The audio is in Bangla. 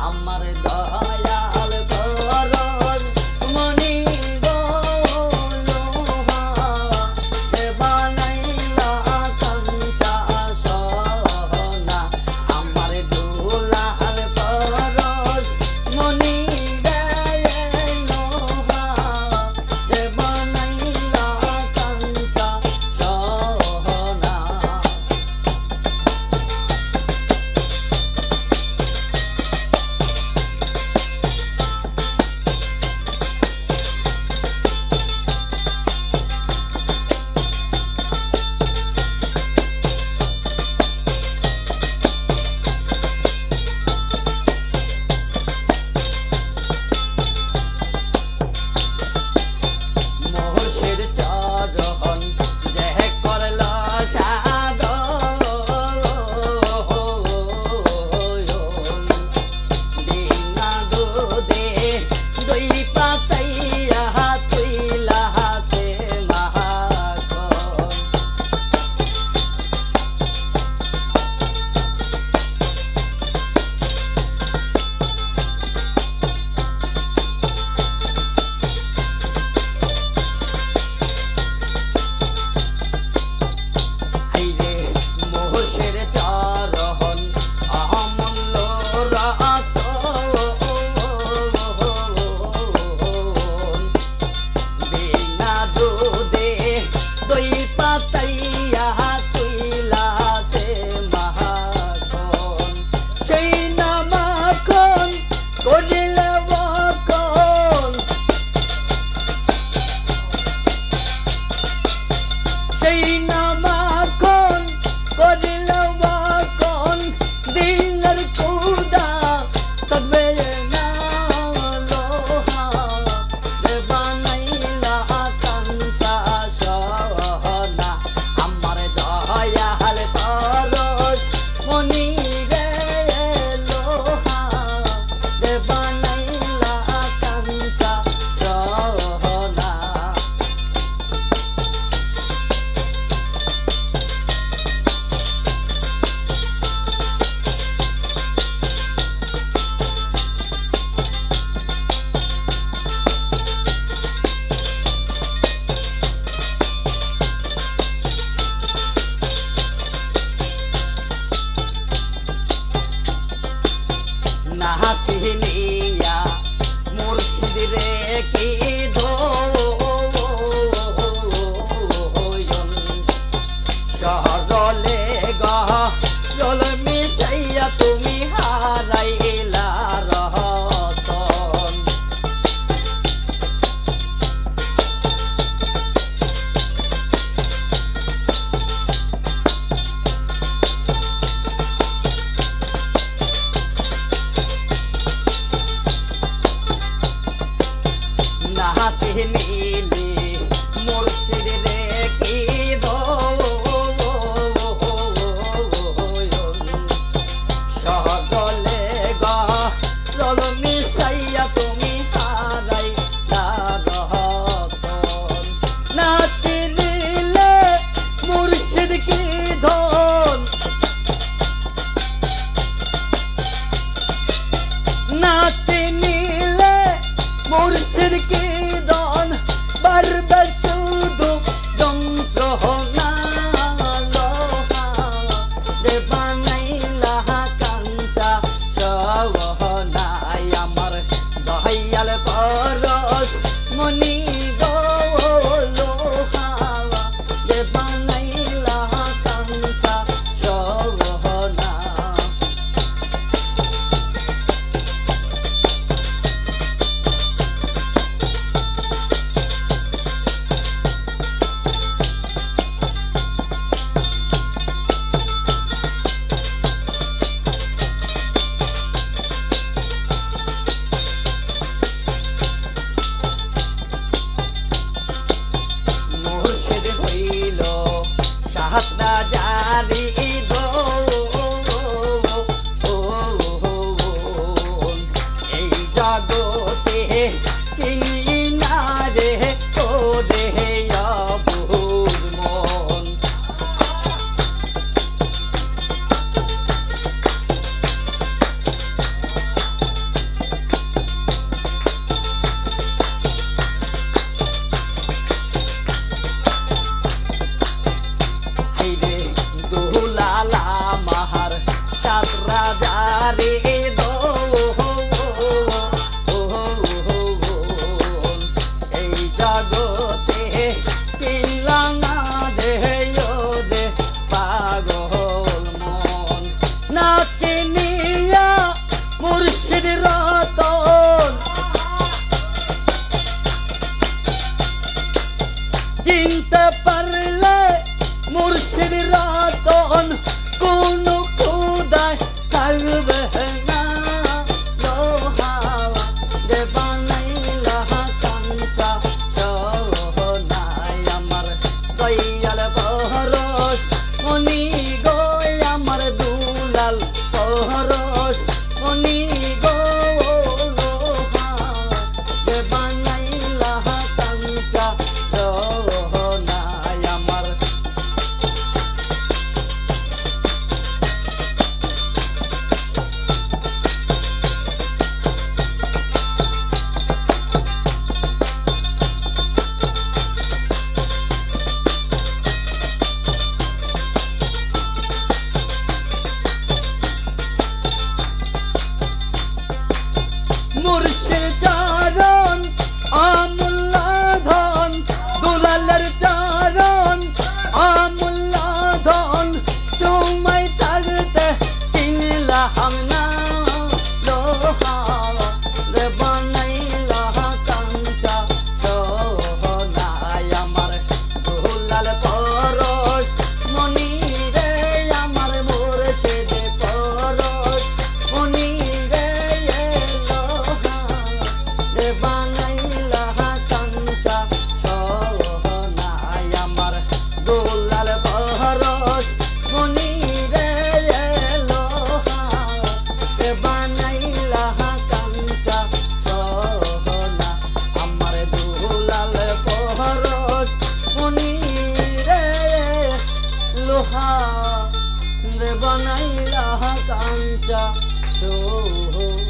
আমার দয়াল পরশ মনি গো লোহা বানাইলা কাঞ্চা সোনা আমার দুলাল পরশ মনি রে লোহা বানাইলা কাঞ্চা সোনা মোহসের চরণ যে করল সাদ বিনা দুধে দই পাতাইয়া তুইলা সে মাখন আইরে মোহসের চরণ অমূল্য রতন বিনা দুধে দই পাতাইয়া তুইলা সে মাখন সেই না মাখন করিল বখন সেই না মাখন করিল বখন দিনের কুদা তবে না লোহা রে বানাইলা কাঞ্চা সোনা আমার দয়াল পরশ মনি রে লোহা রে বানাইলা কাঞ্চা সোনা নাহাসিনিয়া মুর্শিদ রে কি ধোয়ন সরলে গল মিশাইয়া তুমি হারাইলা রতন নাহাসিনিলি মুর্শিদ রে কি ধোয়ন সগলে গল মিশাইয়া তুমি হারাইলা রতন না চিনিলে মুর্শিদ কি ধন না চিনিলে মুর্শিদ কি দন বারবে শুধু যন্ত্রণা লোহা রে বানাইলা কাঞ্চা সোনা আমার দয়াল পরশ মনি গো লোহা রে বানাইলা কাঞ্চা সোনা মুর্শিদ চরণ আমুল্লা ধন দুলালের চরণ আমুল্লা ধন সময় থাকতে চিনলাম না লোহা রে বানাইলা কাঞ্চা সোহনায় আমার দুলাল পরশ মনি রে আমার মুর্শিদ পরশ মনি রে লোহা রে বানাইলা কাঞ্চা সোহনায় আমার দুলাল পরশ মনি রে লোহা রে বানাইলা কাঞ্চা সোহনা আমার দুলাল পরশ মনি রে লোহা রে বানাইলা কাঞ্চা সোহনা।